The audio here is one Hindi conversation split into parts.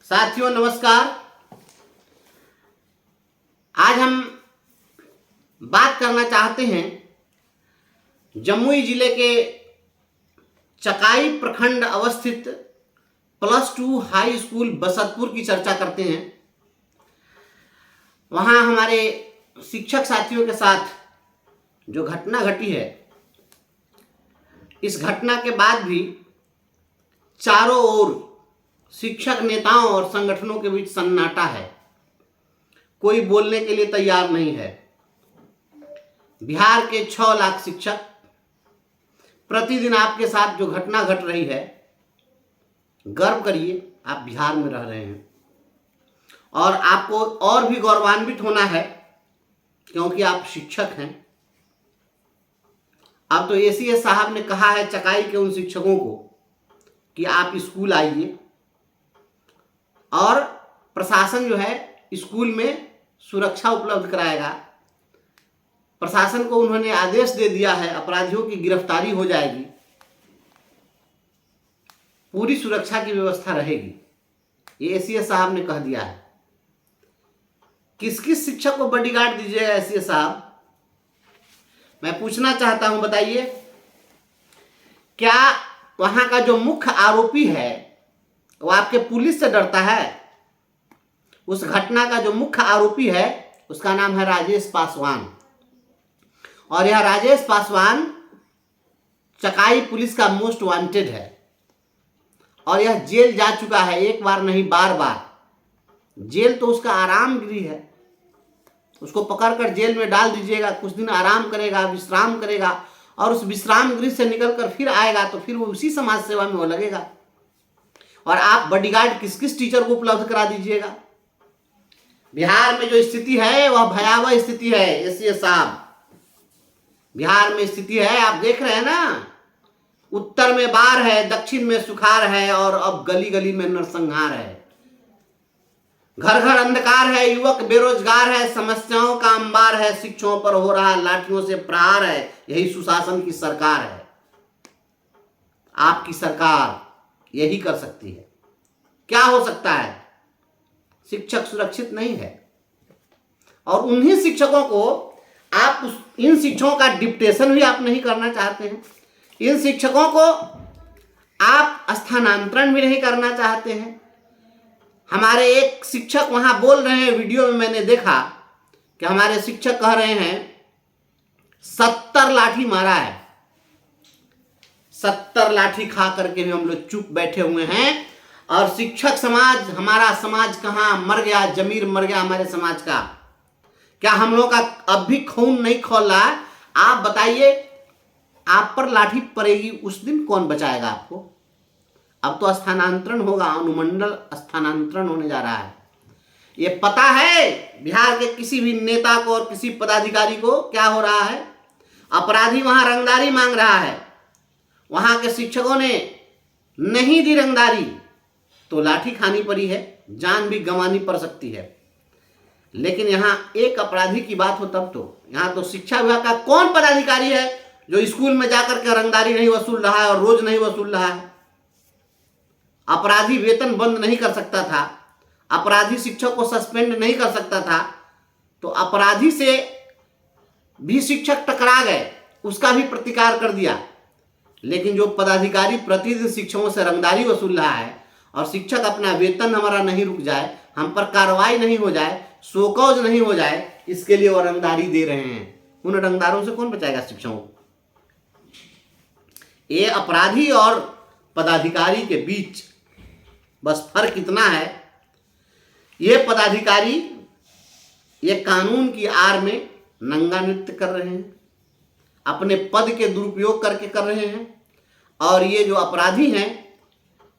साथियों नमस्कार। आज हम बात करना चाहते हैं जमुई जिले के चकाई प्रखंड अवस्थित +2 हाई स्कूल बसतपुर की चर्चा करते हैं। वहाँ हमारे शिक्षक साथियों के साथ जो घटना घटी है, इस घटना के बाद भी चारों ओर शिक्षक नेताओं और संगठनों के बीच सन्नाटा है। कोई बोलने के लिए तैयार नहीं है। बिहार के 6 लाख शिक्षक प्रतिदिन आपके साथ जो घटना घट रही है, गर्व करिए, आप बिहार में रह रहे हैं और आपको और भी गौरवान्वित होना है क्योंकि आप शिक्षक हैं। अब तो एसीएस साहब ने कहा है चकाई के उन शिक्षकों को कि आप स्कूल आइए और प्रशासन जो है स्कूल में सुरक्षा उपलब्ध कराएगा। प्रशासन को उन्होंने आदेश दे दिया है, अपराधियों की गिरफ्तारी हो जाएगी, पूरी सुरक्षा की व्यवस्था रहेगी। ये एसीएस साहब ने कह दिया है। किस किस शिक्षक को बॉडीगार्ड दीजिएगा एसीएस साहब? मैं पूछना चाहता हूं, बताइए, क्या वहां का जो मुख्य आरोपी है वो आपके पुलिस से डरता है? उस घटना का जो मुख्य आरोपी है उसका नाम है राजेश पासवान, और यह राजेश पासवान चकाई पुलिस का मोस्ट वांटेड है और यह जेल जा चुका है, एक बार नहीं बार बार। जेल तो उसका आराम गृह है, उसको पकड़कर जेल में डाल दीजिएगा, कुछ दिन आराम करेगा, विश्राम करेगा और उस विश्राम गृह से निकलकर फिर आएगा तो फिर वो उसी समाज सेवा में वो लगेगा। और आप बॉडीगार्ड किस किस टीचर को उपलब्ध करा दीजिएगा? बिहार में जो स्थिति है वह भयावह स्थिति है एसीएस साहब। बिहार में स्थिति है, आप देख रहे हैं ना, उत्तर में बाढ़ है, दक्षिण में सुखाड़ है और अब गली गली में नरसंहार है। घर घर अंधकार है, युवक बेरोजगार है, समस्याओं का अंबार है, शिक्षकों पर हो रहा लाठियों से प्रहार है। यही सुशासन की सरकार है। आपकी सरकार यही कर सकती है। क्या हो सकता है? शिक्षक सुरक्षित नहीं है और उन्हीं शिक्षकों को आप इन शिक्षकों का डिप्टेशन भी आप नहीं करना चाहते हैं। इन शिक्षकों को आप स्थानांतरण भी नहीं करना चाहते हैं। हमारे एक शिक्षक वहां बोल रहे हैं, वीडियो में मैंने देखा कि हमारे शिक्षक कह रहे हैं 70 लाठी मारा है। 70 लाठी खा करके भी हम लोग चुप बैठे हुए हैं और शिक्षक समाज, हमारा समाज कहाँ मर गया, जमीर मर गया हमारे समाज का। क्या हम लोग का अब भी खून नहीं खौल रहा है? आप बताइए, आप पर लाठी पड़ेगी उस दिन कौन बचाएगा आपको? अब तो स्थानांतरण होगा, अनुमंडल स्थानांतरण होने जा रहा है। ये पता है बिहार के किसी भी नेता को और किसी पदाधिकारी को क्या हो रहा है? अपराधी वहां रंगदारी मांग रहा है, वहां के शिक्षकों ने नहीं दी रंगदारी तो लाठी खानी पड़ी है, जान भी गंवानी पड़ सकती है। लेकिन यहाँ एक अपराधी की बात हो तब तो, यहाँ तो शिक्षा विभाग का कौन पदाधिकारी है जो स्कूल में जाकर के रंगदारी नहीं वसूल रहा है और रोज नहीं वसूल रहा है? अपराधी वेतन बंद नहीं कर सकता था, अपराधी शिक्षक को सस्पेंड नहीं कर सकता था, तो अपराधी से भी शिक्षक टकरा गए, उसका भी प्रतिकार कर दिया। लेकिन जो पदाधिकारी प्रतिदिन शिक्षकों से रंगदारी वसूल रहा है और शिक्षक अपना वेतन हमारा नहीं रुक जाए, हम पर कार्रवाई नहीं हो जाए, शोकौज नहीं हो जाए, इसके लिए वो रंगदारी दे रहे हैं। उन रंगदारों से कौन बचाएगा शिक्षकों को? ये अपराधी और पदाधिकारी के बीच बस फर्क इतना है, ये पदाधिकारी ये कानून की आड़ में नंगा नृत्य कर रहे हैं, अपने पद के दुरुपयोग करके कर रहे हैं, और ये जो अपराधी हैं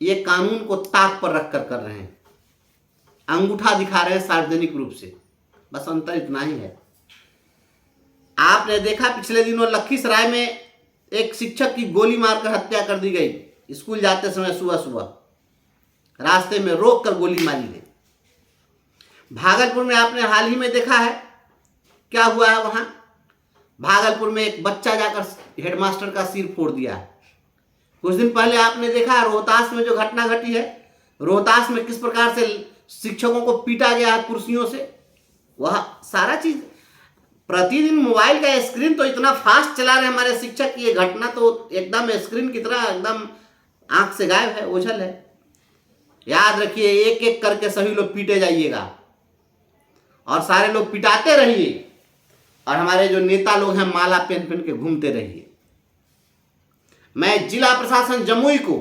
ये कानून को ताक पर रखकर कर रहे हैं, अंगूठा दिखा रहे हैं सार्वजनिक रूप से। बस अंतर इतना ही है। आपने देखा पिछले दिनों लखीसराय में एक शिक्षक की गोली मारकर हत्या कर दी गई। स्कूल जाते समय सुबह सुबह रास्ते में रोक कर गोली मारी गई। भागलपुर में आपने हाल ही में देखा है क्या हुआ है। वहां भागलपुर में एक बच्चा जाकर हेडमास्टर का सिर फोड़ दिया है। कुछ दिन पहले आपने देखा रोहतास में जो घटना घटी है, रोहतास में किस प्रकार से शिक्षकों को पीटा गया है कुर्सियों से, वह सारा चीज। प्रतिदिन मोबाइल का स्क्रीन तो इतना फास्ट चला रहे हमारे शिक्षक की, ये घटना तो एकदम स्क्रीन की तरह एकदम आंख से गायब है, ओझल है। याद रखिए, एक एक करके सभी लोग पीटे जाइएगा और सारे लोग पिटाते रहिए, और हमारे जो नेता लोग हैं माला पहन पहन के घूमते रहिए। मैं जिला प्रशासन जमुई को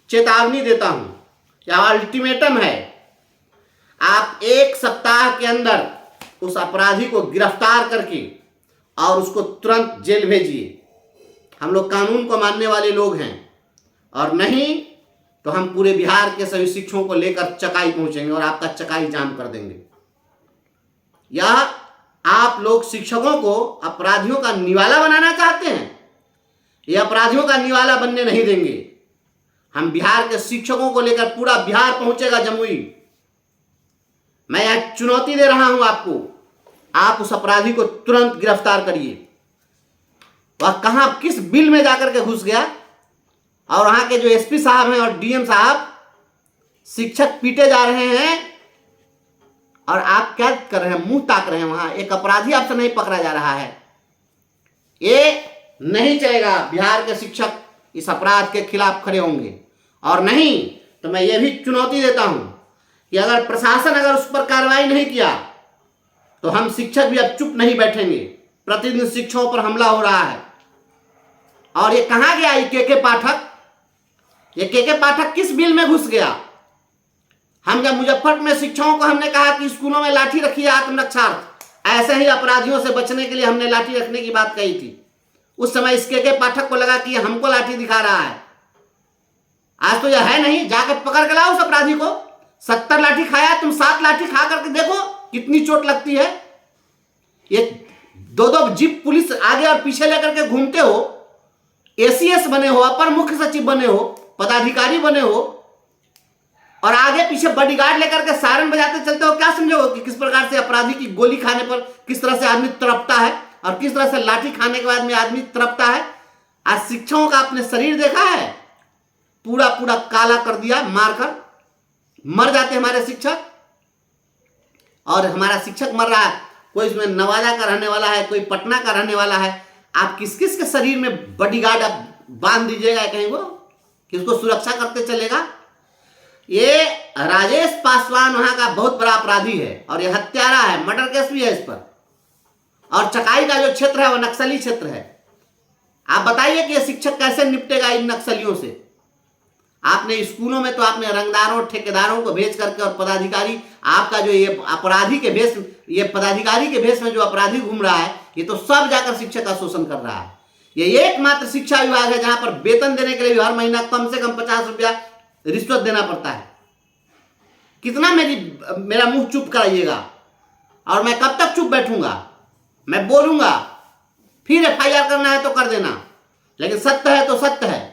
चेतावनी देता हूं, या अल्टीमेटम है, आप 1 सप्ताह के अंदर उस अपराधी को गिरफ्तार करके और उसको तुरंत जेल भेजिए। हम लोग कानून को मानने वाले लोग हैं, और नहीं तो हम पूरे बिहार के सभी शिक्षकों को लेकर चकाई पहुंचेंगे और आपका चकाई जाम कर देंगे। यह आप लोग शिक्षकों को अपराधियों का निवाला बनाना चाहते हैं, ये अपराधियों का निवाला बनने नहीं देंगे। हम बिहार के शिक्षकों को लेकर पूरा बिहार पहुंचेगा जमुई। मैं यह चुनौती दे रहा हूं आपको, आप उस अपराधी को तुरंत गिरफ्तार करिए। वह कहां किस बिल में जाकर के घुस गया, और वहां के जो एसपी साहब हैं और डीएम साहब, शिक्षक पीटे जा रहे हैं और आप क्या कर रहे हैं, मुंह ताक रहे हैं। वहां एक अपराधी आपसे नहीं पकड़ा जा रहा है। ये नहीं चलेगा। बिहार के शिक्षक इस अपराध के खिलाफ खड़े होंगे, और नहीं तो मैं ये भी चुनौती देता हूं कि अगर प्रशासन अगर उस पर कार्रवाई नहीं किया तो हम शिक्षक भी अब चुप नहीं बैठेंगे। प्रतिदिन शिक्षकों पर हमला हो रहा है। और ये कहां गया ये के पाठक, ये के पाठक किस बिल में घुस गया? हम जब मुजफ्फरपुर में शिक्षकों को हमने कहा कि स्कूलों में लाठी रखिए आत्मरक्षार्थ, ऐसे ही अपराधियों से बचने के लिए हमने लाठी रखने की बात कही थी। उस समय इस के पाठक को लगा कि हमको लाठी दिखा रहा है। आज तो यह है नहीं, जाकर पकड़ के लाओ उस अपराधी को। 70 लाठी खाया, तुम 7 लाठी खा करके देखो कितनी चोट लगती है। ये 2-2 जीप पुलिस आगे और पीछे लेकर के घूमते हो, एसीएस बने हो, अपर मुख्य सचिव बने हो, पदाधिकारी बने हो, और आगे पीछे बॉडीगार्ड लेकर के सायरन बजाते चलते हो। क्या समझो कि किस प्रकार से अपराधी की गोली खाने पर किस तरह से आदमी तड़पता है, और किस तरह से लाठी खाने के बाद में आदमी तड़पता है। आज शिक्षकों का आपने शरीर देखा है, पूरा पूरा काला कर दिया, मारकर मर जाते हमारे शिक्षक। और हमारा शिक्षक मर रहा है, कोई इसमें नवादा का रहने वाला है, कोई पटना का रहने वाला है। आप किस किस के शरीर में बॉडीगार्ड आप बांध दीजिएगा कहीं, वो किसको सुरक्षा करते चलेगा? ये राजेश पासवान वहां का बहुत बड़ा अपराधी है, और ये हत्यारा है, मर्डर केस भी है इस पर। और चकाई का जो क्षेत्र है वह नक्सली क्षेत्र है। आप बताइए कि ये शिक्षक कैसे निपटेगा इन नक्सलियों से? आपने स्कूलों में तो आपने रंगदारों ठेकेदारों को भेज करके, और पदाधिकारी आपका जो ये अपराधी के भेष, ये पदाधिकारी के भेष में जो अपराधी घूम रहा है, ये तो सब जाकर शिक्षक का शोषण कर रहा है। ये एकमात्र शिक्षा विभाग है जहां पर वेतन देने के लिए भी हर महीना कम से कम 50 रुपया रिश्वत देना पड़ता है। कितना मेरा मुंह चुप कराइएगा, और मैं कब तक चुप बैठूंगा? मैं बोलूंगा, फिर एफआईआर करना है तो कर देना, लेकिन सत्य है तो सत्य है।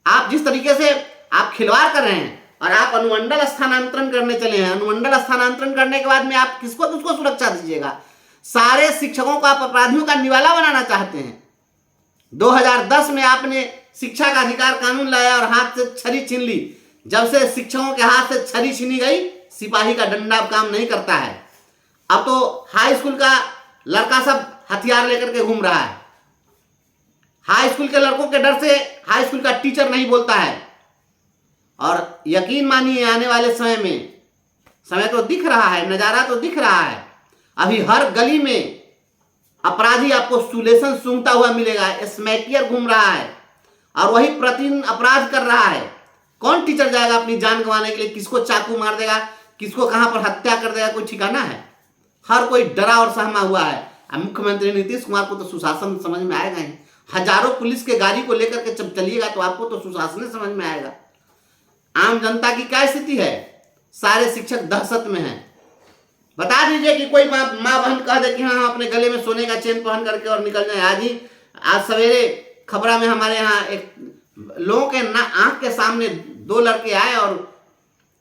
आप जिस तरीके से आप खिलवाड़ कर रहे हैं, और आप अनुमंडल स्थानांतरण करने चले हैं, अनुमंडल स्थानांतरण करने के बाद में आप किसको किसको सुरक्षा दीजिएगा? सारे शिक्षकों को आप अपराधियों का निवाला बनाना चाहते हैं। 2010 में आपने शिक्षा का अधिकार कानून लाया और हाथ से छड़ी छीन ली। जब से शिक्षकों के हाथ से छड़ी छीनी गई, सिपाही का डंडा अब काम नहीं करता है। अब तो हाई स्कूल का लड़का सब हथियार लेकर के घूम रहा है। हाई स्कूल के लड़कों के डर से हाई स्कूल का टीचर नहीं बोलता है। और यकीन मानिए आने वाले समय में, समय तो दिख रहा है, नजारा तो दिख रहा है, अभी हर गली में अपराधी आपको सुलेशन सूंघता हुआ मिलेगा। स्मैकियर घूम रहा है और वही प्रतिदिन अपराध कर रहा है। कौन टीचर जाएगा अपनी जान गंवाने के लिए? किसको चाकू मार देगा, किसको कहां पर हत्या कर देगा, कोई ठिकाना है? हर कोई डरा और सहमा हुआ है। मुख्यमंत्री नीतीश कुमार को तो सुशासन समझ में आएगा ही। हजारों पुलिस के गाड़ी को लेकर के जब चलिएगा तो आपको तो सुशासन समझ में आएगा। आम जनता की क्या स्थिति है? सारे शिक्षक दहशत में हैं। बता दीजिए कि कोई माँ बहन कह दे कि हाँ हम अपने गले में सोने का चेन पहन करके और निकल जाए। आज सवेरे खबरा में हमारे यहाँ एक लोगों के आंख के सामने 2 लड़के आए और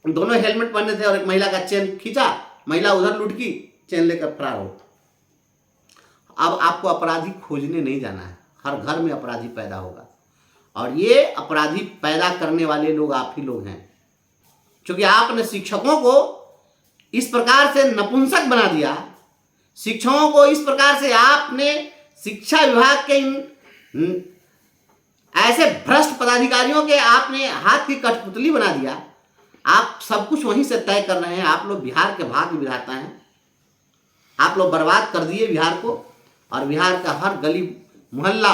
दोनों हेलमेट पहने थे, और एक महिला का चेन खींचा, महिला उधर लुढ़की, चेन लेकर फरार हो। अब आपको अपराधी खोजने नहीं जाना है, हर घर में अपराधी पैदा होगा, और ये अपराधी पैदा करने वाले लोग आप ही लोग हैं। क्योंकि आपने शिक्षकों को इस प्रकार से नपुंसक बना दिया, शिक्षकों को इस प्रकार से आपने शिक्षा विभाग के ऐसे भ्रष्ट पदाधिकारियों के आपने हाथ की कठपुतली बना दिया। आप सब कुछ वहीं से तय कर रहे हैं। आप लोग बिहार के भाग्य विधाता हैं। आप लोग बर्बाद कर दिए बिहार को, और बिहार का हर गली मोहल्ला,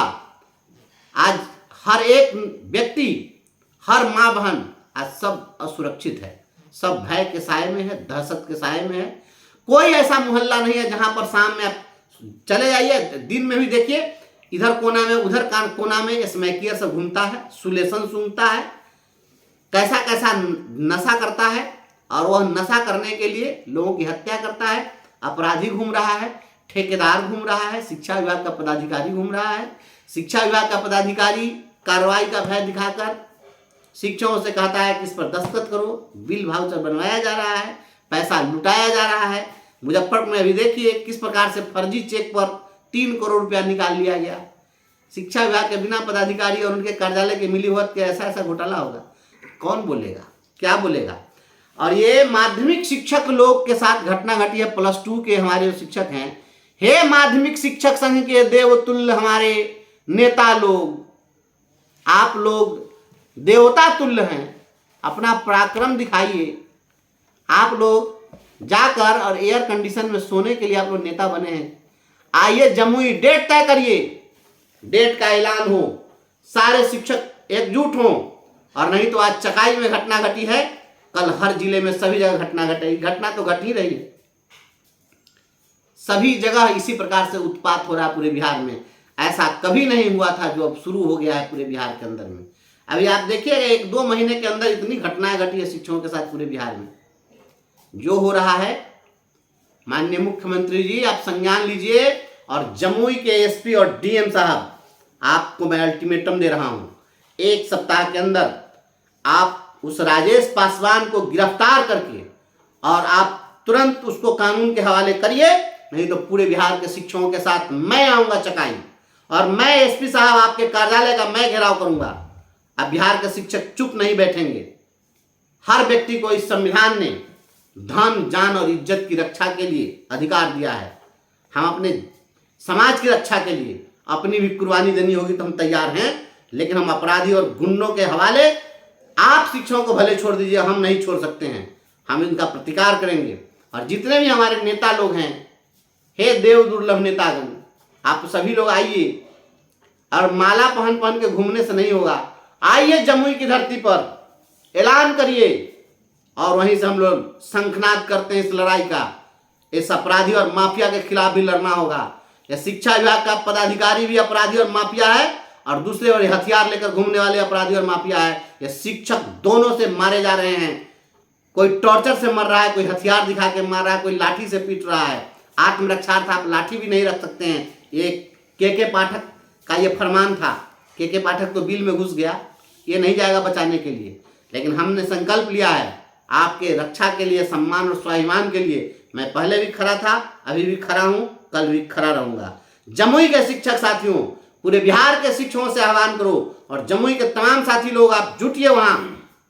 आज हर एक व्यक्ति, हर माँ बहन आज सब असुरक्षित है, सब भय के साए में है, दहशत के साए में है। कोई ऐसा मोहल्ला नहीं है जहां पर शाम में आप चले जाइए, दिन में भी देखिए, इधर कोना में उधर कोना में स्मैकियर से घूमता है, सुलेशन सूंघता है, कैसा कैसा नशा करता है, और वह नशा करने के लिए लोगों की हत्या करता है। अपराधी घूम रहा है, ठेकेदार घूम रहा है, शिक्षा विभाग का पदाधिकारी घूम रहा है। शिक्षा विभाग का पदाधिकारी कार्रवाई का भय दिखाकर शिक्षकों से कहता है कि इस पर दस्तखत करो, बिल वाउचर बनवाया जा रहा है, पैसा लुटाया जा रहा है। मुजफ्फरपुर में अभी देखिए किस प्रकार से फर्जी चेक पर 3 करोड़ रुपया निकाल लिया गया। शिक्षा विभाग के बिना पदाधिकारी और उनके कार्यालय के मिलीभगत के ऐसा ऐसा घोटाला होगा, कौन बोलेगा, क्या बोलेगा। और ये माध्यमिक शिक्षक लोग के साथ घटना घटी है। +2 के हमारे शिक्षक हैं, हे माध्यमिक शिक्षक संघ के देवतुल्य हमारे नेता लोग, आप लोग देवता तुल्य हैं, अपना पराक्रम दिखाइए। आप लोग जाकर और एयर कंडीशन में सोने के लिए आप लोग नेता बने हैं। आइए जमुई डेट तय करिए, डेट का ऐलान हो, सारे शिक्षक एकजुट हों, और नहीं तो आज चकाई में घटना घटी है, कल हर जिले में सभी जगह घटना घटेगी। घटना तो घट ही रही है, सभी जगह इसी प्रकार से उत्पात हो रहा है पूरे बिहार में। ऐसा कभी नहीं हुआ था जो अब शुरू हो गया है पूरे बिहार के अंदर में। अभी आप देखिएगा 1-2 महीने के अंदर इतनी घटनाएं घटी है शिक्षकों के साथ पूरे बिहार में। जो हो रहा है, माननीय मुख्यमंत्री जी आप संज्ञान लीजिए, और जमुई के एसपी और डीएम साहब, आपको मैं अल्टीमेटम दे रहा हूं, 1 सप्ताह के अंदर आप उस राजेश पासवान को गिरफ्तार करके और आप तुरंत उसको कानून के हवाले करिए, नहीं तो पूरे बिहार के शिक्षकों के साथ मैं आऊंगा चकाई, और मैं एसपी साहब आपके कार्यालय का मैं घेराव करूंगा। अब बिहार के शिक्षक चुप नहीं बैठेंगे। हर व्यक्ति को इस संविधान ने धन, जान और इज्जत की रक्षा के लिए अधिकार दिया है। हम अपने समाज की रक्षा के लिए अपनी भी कुर्बानी देनी होगी तो हम तैयार हैं, लेकिन हम अपराधी और गुंडों के हवाले, आप शिक्षकों को भले छोड़ दीजिए, हम नहीं छोड़ सकते हैं। हम इनका प्रतिकार करेंगे। और जितने भी हमारे नेता लोग हैं, हे देव दुर्लभ नेतागण, आप सभी लोग आइए, और माला पहन पहन के घूमने से नहीं होगा। आइए जमुई की धरती पर ऐलान करिए, और वहीं से हम लोग शंखनाद करते हैं इस लड़ाई का। इस अपराधी और माफिया के खिलाफ भी लड़ना होगा। यह शिक्षा विभाग का पदाधिकारी भी अपराधी और माफिया है, और दूसरे और हथियार लेकर घूमने वाले अपराधी और माफिया है। ये शिक्षक दोनों से मारे जा रहे हैं। कोई टॉर्चर से मर रहा है, कोई हथियार दिखा के मार रहा है, कोई लाठी से पीट रहा है। आत्मरक्षार्थ आप लाठी भी नहीं रख सकते हैं। ये के पाठक का ये फरमान था। के पाठक तो बिल में घुस गया, ये नहीं जाएगा बचाने के लिए। लेकिन हमने संकल्प लिया है आपके रक्षा के लिए, सम्मान और स्वाभिमान के लिए। मैं पहले भी खड़ा था, अभी भी खड़ा हूं, कल भी खड़ा रहूंगा। जमुई के शिक्षक साथियों, पूरे बिहार के शिक्षकों से आह्वान करो, और जमुई के तमाम साथी लोग आप जुटिए वहां,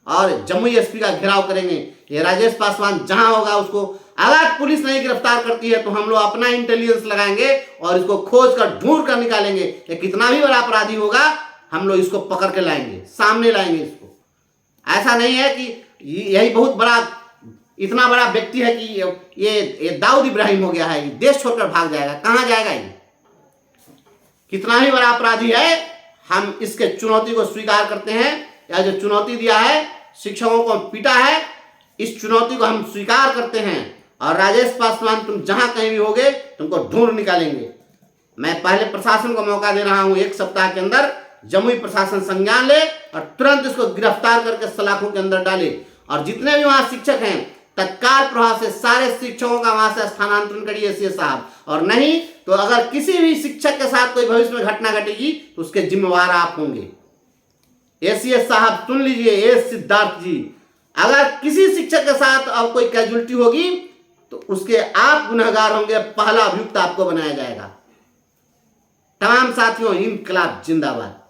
और जमुई एसपी का घेराव करेंगे। ये राजेश पासवान जहां होगा उसको, अगर पुलिस नहीं गिरफ्तार करती है तो हम लोग अपना इंटेलिजेंस लगाएंगे और इसको खोज कर ढूंढ कर निकालेंगे। ये कितना भी बड़ा अपराधी होगा, हम लोग इसको पकड़ के लाएंगे, सामने लाएंगे इसको। ऐसा नहीं है कि यही बहुत बड़ा, इतना बड़ा व्यक्ति है कि ये दाऊद इब्राहिम हो गया है, ये देश छोड़कर भाग जाएगा। कहां जाएगा ये? कितना ही बड़ा अपराधी है, हम इसके चुनौती को स्वीकार करते हैं। या जो चुनौती दिया है, शिक्षकों को पीटा है, इस चुनौती को हम स्वीकार करते हैं। और राजेश पासवान, तुम जहां कहीं भी होगे, तुमको ढूंढ निकालेंगे। मैं पहले प्रशासन को मौका दे रहा हूं, 1 सप्ताह के अंदर जमुई प्रशासन संज्ञान ले और तुरंत इसको गिरफ्तार करके सलाखों के अंदर डाले। और जितने भी वहां शिक्षक हैं, तत्काल प्रभाव से सारे शिक्षकों का वहां से स्थानांतरण करिए एसीएस साहब। और नहीं तो अगर किसी भी शिक्षक के साथ कोई भविष्य में घटना घटेगी तो उसके जिम्मेवार आप होंगे। एसीएस साहब सुन लीजिए, एस सिद्धार्थ जी, अगर किसी शिक्षक के साथ अब कोई कैजुअलिटी होगी तो उसके आप गुनहगार होंगे, पहला अभियुक्त आपको बनाया जाएगा। तमाम साथियों, इनकलाब जिंदाबाद।